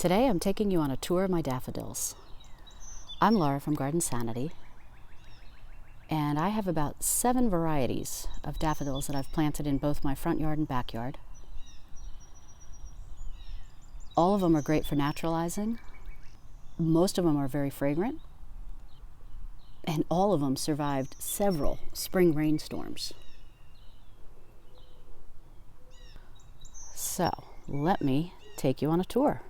Today I'm taking you on a tour of my daffodils. I'm Laura from Garden Sanity, and I have about 7 varieties of daffodils that I've planted in both my front yard and backyard. All of them are great for naturalizing. Most of them are very fragrant, and all of them survived several spring rainstorms. So let me take you on a tour.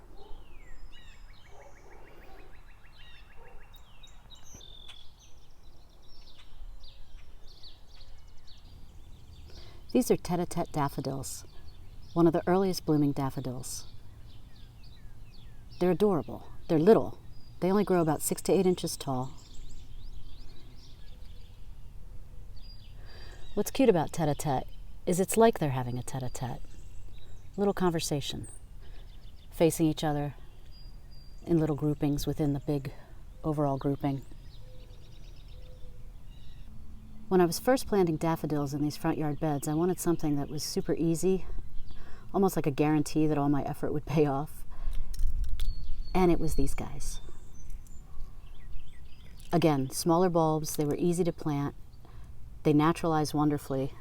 These are Tete-a-Tete daffodils, one of the earliest blooming daffodils. They're adorable. They're little. They only grow about 6 to 8 inches tall. What's cute about Tete-a-Tete is it's like they're having a tete-a-tete. Little conversation, facing each other in little groupings within the big overall grouping. When I was first planting daffodils in these front yard beds, I wanted something that was super easy, almost like a guarantee that all my effort would pay off. And it was these guys. Again, smaller bulbs, they were easy to plant, they naturalize wonderfully.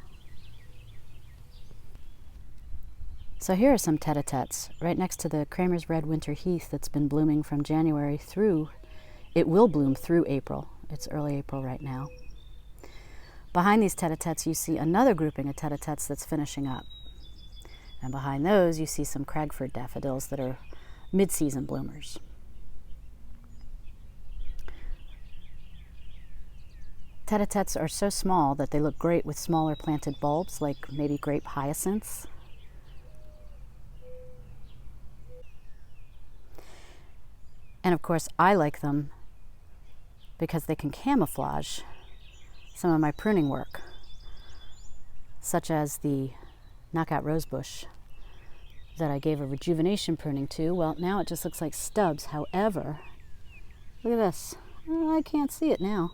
So here are some Tete-a-Tetes right next to the Kramer's Red Winter Heath that's been blooming from January through, it will bloom through April. It's early April right now. Behind these Tete-a-Tetes you see another grouping of Tete-a-Tetes that's finishing up. And behind those you see some Cragford daffodils that are mid-season bloomers. Tete-a-Tetes are so small that they look great with smaller planted bulbs like maybe grape hyacinths. And of course I like them because they can camouflage some of my pruning work, such as the knockout rosebush that I gave a rejuvenation pruning to. Well, now it just looks like stubs. However, look at this. Oh, I can't see it now.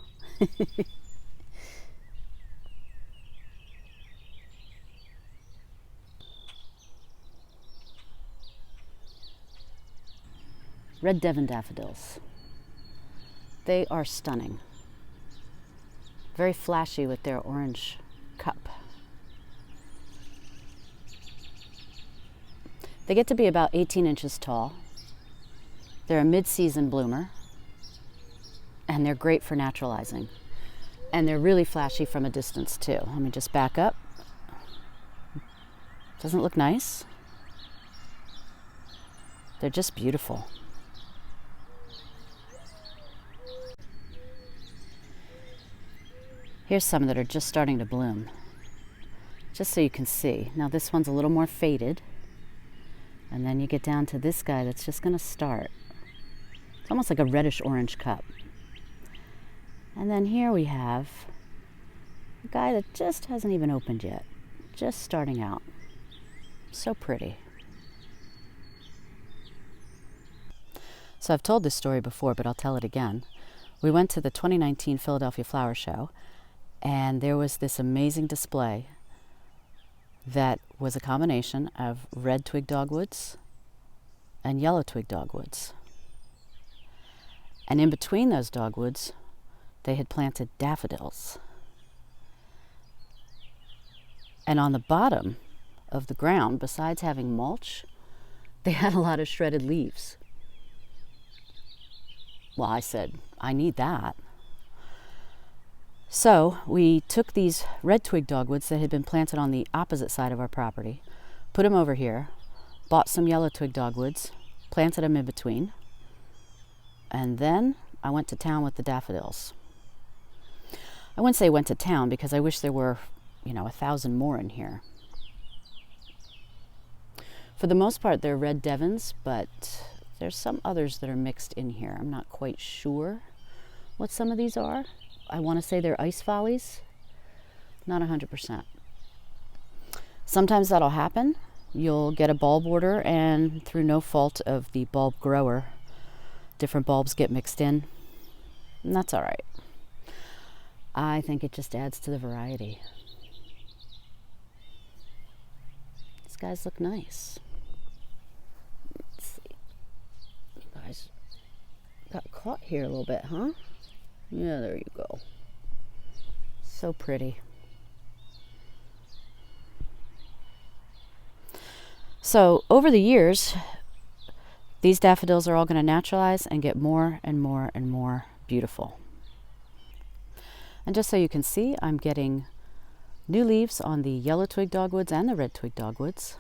Red Devon daffodils. They are stunning. Very flashy with their orange cup. They get to be about 18 inches tall. They're a mid-season bloomer, and they're great for naturalizing. And they're really flashy from a distance too. Let me just back up. Doesn't it look nice? They're just beautiful. Here's some that are just starting to bloom, just so you can see. Now this one's a little more faded, and then you get down to this guy that's just going to start. It's almost like a reddish-orange cup. And then here we have a guy that just hasn't even opened yet, just starting out. So pretty. So I've told this story before, but I'll tell it again. We went to the 2019 Philadelphia Flower Show, and there was this amazing display that was a combination of red twig dogwoods and yellow twig dogwoods. And in between those dogwoods, they had planted daffodils. And on the bottom of the ground, besides having mulch, they had a lot of shredded leaves. Well, I said, I need that. So we took these red twig dogwoods that had been planted on the opposite side of our property, put them over here, bought some yellow twig dogwoods, planted them in between, and then I went to town with the daffodils. I wouldn't say went to town because I wish there were, 1,000 more in here. For the most part, they're red Devons, but there's some others that are mixed in here. I'm not quite sure what some of these are. I want to say they're ice follies, not 100%. Sometimes that'll happen. You'll get a bulb order, and through no fault of the bulb grower, different bulbs get mixed in, and that's all right. I think it just adds to the variety. These guys look nice. Let's see. caught here a little bit, huh? Yeah, there you go. So pretty. So over the years, these daffodils are all going to naturalize and get more and more and more beautiful. And just so you can see, I'm getting new leaves on the yellow twig dogwoods and the red twig dogwoods.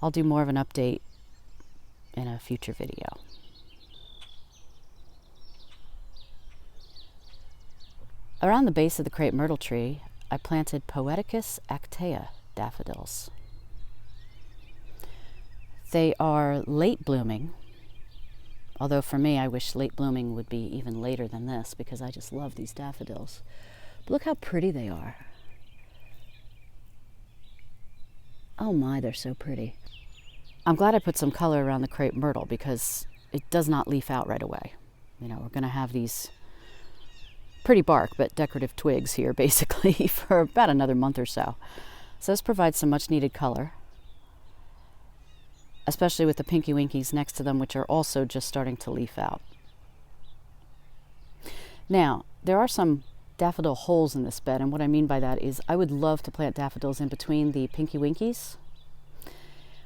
I'll do more of an update in a future video. Around the base of the crepe myrtle tree, I planted Poeticus Actaea daffodils. They are late blooming, although for me I wish late blooming would be even later than this because I just love these daffodils. But look how pretty they are. Oh my, they're so pretty. I'm glad I put some color around the crepe myrtle because it does not leaf out right away. You know, we're going to have these pretty bark but decorative twigs here basically for about another month or so. So this provides some much needed color, especially with the pinky winkies next to them, which are also just starting to leaf out. Now, there are some daffodil holes in this bed, and what I mean by that is I would love to plant daffodils in between the pinky winkies.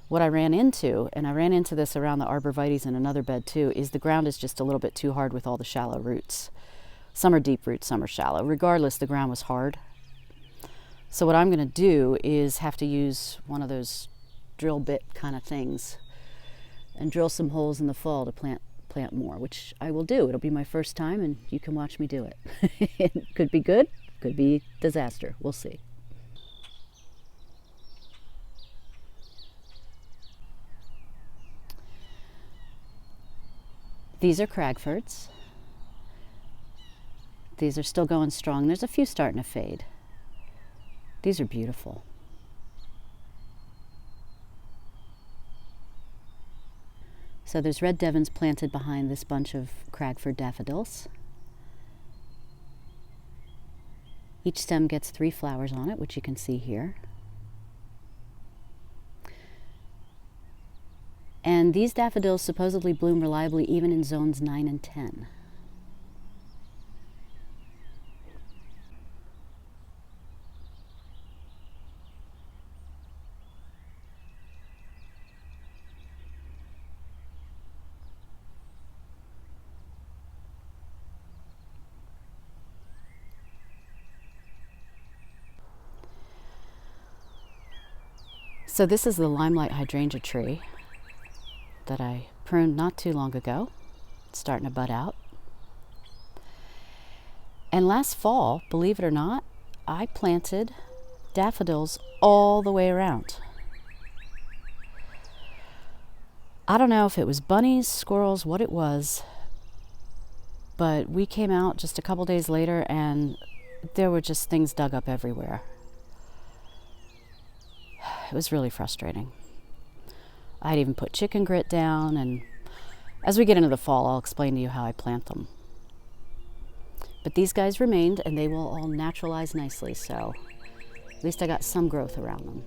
What I ran into, and I ran into this around the arborvitaes in another bed too, is the ground is just a little bit too hard with all the shallow roots. Some are deep roots, some are shallow. Regardless, the ground was hard. So what I'm going to do is have to use one of those drill bit kind of things and drill some holes in the fall to plant more, which I will do. It'll be my first time and you can watch me do it. It could be good, could be disaster. We'll see. These are Cragfords. These are still going strong. There's a few starting to fade. These are beautiful. So there's red Devons planted behind this bunch of Cragford daffodils. Each stem gets 3 flowers on it, which you can see here. And these daffodils supposedly bloom reliably even in zones 9 and 10. So this is the limelight hydrangea tree that I pruned not too long ago. It's starting to bud out. And last fall, believe it or not, I planted daffodils all the way around. I don't know if it was bunnies, squirrels, what it was, but we came out just a couple days later and there were just things dug up everywhere. It was really frustrating. I'd even put chicken grit down, and as we get into the fall, I'll explain to you how I plant them. But these guys remained, and they will all naturalize nicely, so at least I got some growth around them.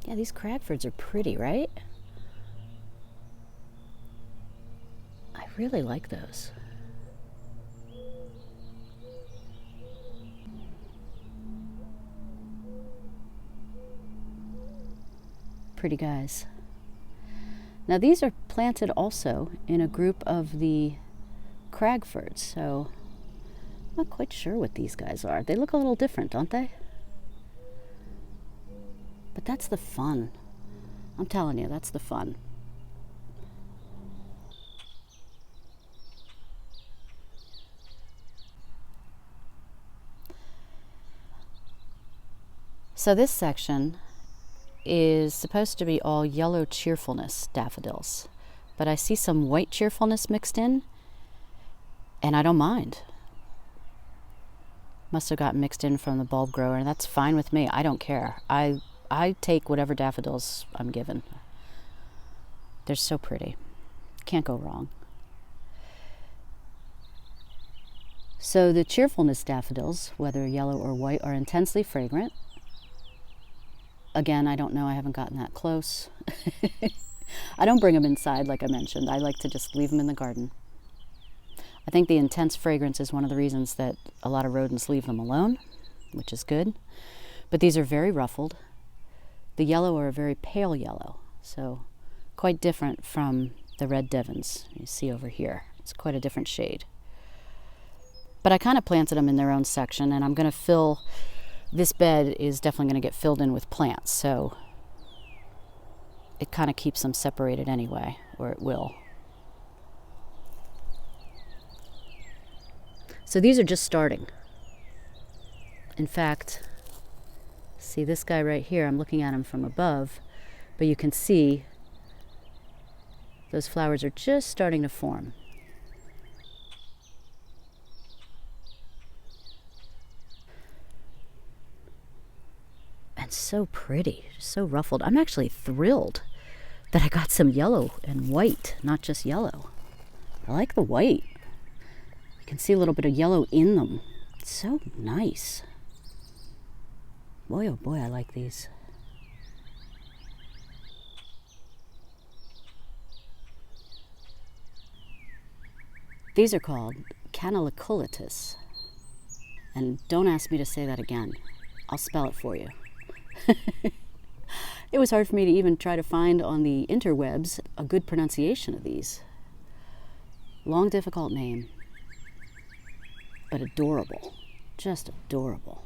Yeah, these Cragfords are pretty, right? I really like those. Pretty guys. Now these are planted also in a group of the Cragfords, so I'm not quite sure what these guys are. They look a little different, don't they? But that's the fun. I'm telling you, that's the fun. So this section is supposed to be all yellow Cheerfulness daffodils, but I see some white Cheerfulness mixed in, and I don't mind. Must have gotten mixed in from the bulb grower, and that's fine with me. I don't care. I take whatever daffodils I'm given. They're so pretty. Can't go wrong. So the Cheerfulness daffodils, whether yellow or white, are intensely fragrant. Again, I don't know, I haven't gotten that close. I don't bring them inside, like I mentioned. I like to just leave them in the garden. I think the intense fragrance is one of the reasons that a lot of rodents leave them alone, which is good. But these are very ruffled. The yellow are a very pale yellow, so quite different from the red Devons you see over here. It's quite a different shade. But I kind of planted them in their own section, and I'm going to fill, this bed is definitely going to get filled in with plants, so it kind of keeps them separated anyway, or it will. So these are just starting. In fact, see this guy right here, I'm looking at him from above, but you can see those flowers are just starting to form. And so pretty, so ruffled. I'm actually thrilled that I got some yellow and white, not just yellow. I like the white. You can see a little bit of yellow in them. It's so nice. Boy, oh boy, I like these. These are called Canaliculatis. And don't ask me to say that again. I'll spell it for you. It was hard for me to even try to find on the interwebs a good pronunciation of these. Long, difficult name, but adorable. Just adorable.